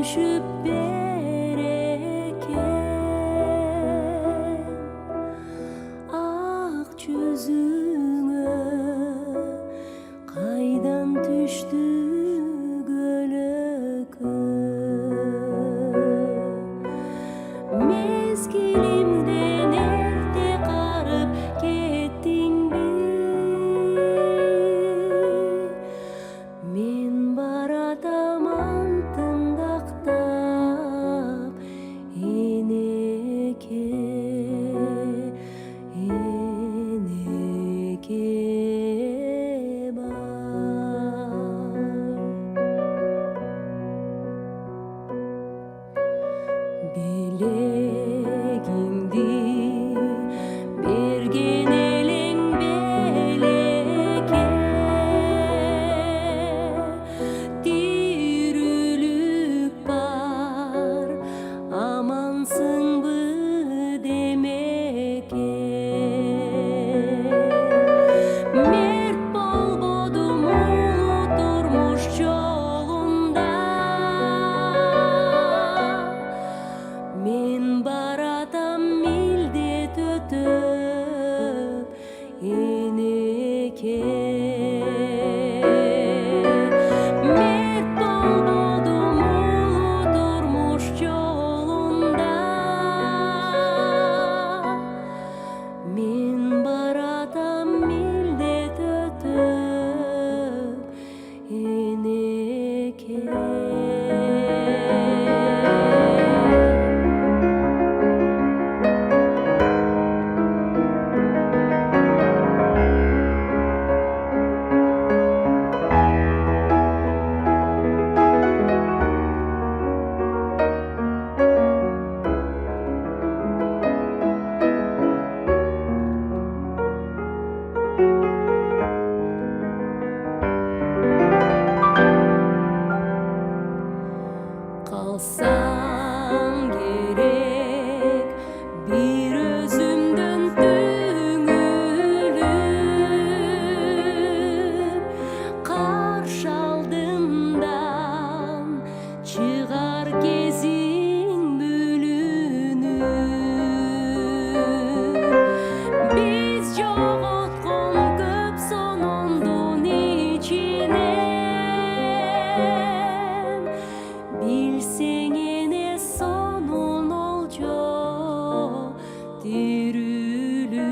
düşüp bereken ak yüzüne kaydan düştü gölökö mezgilimden erте qarıp kettiңби men baratам антындактап энеке Белегиңди берген элең белекке тирүүлүк бар амансыңбы демеке мерт болбодум улуу турмуш жолунда мен баратам милдет өтөп энеке мерт болбодум улуу турмуш жолунда мен баратам милдет өтөп энеке Қалсаң керек bir өзүмдөн түңүлүп каршы алдымдан чыгар кезиң бүлүнүп биз жоготкон көп сонундун ичинен билсең эне сонун олжо тирүүлүк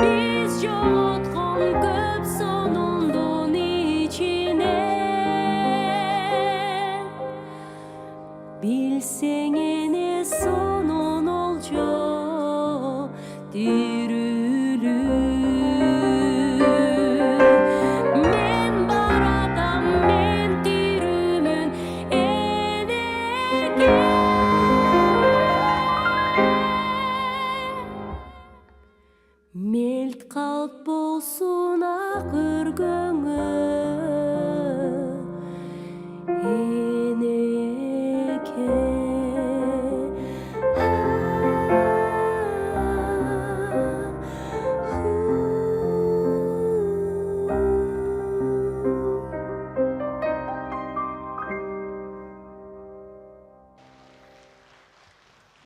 биз жоготкон көп сонундун ичинен билсең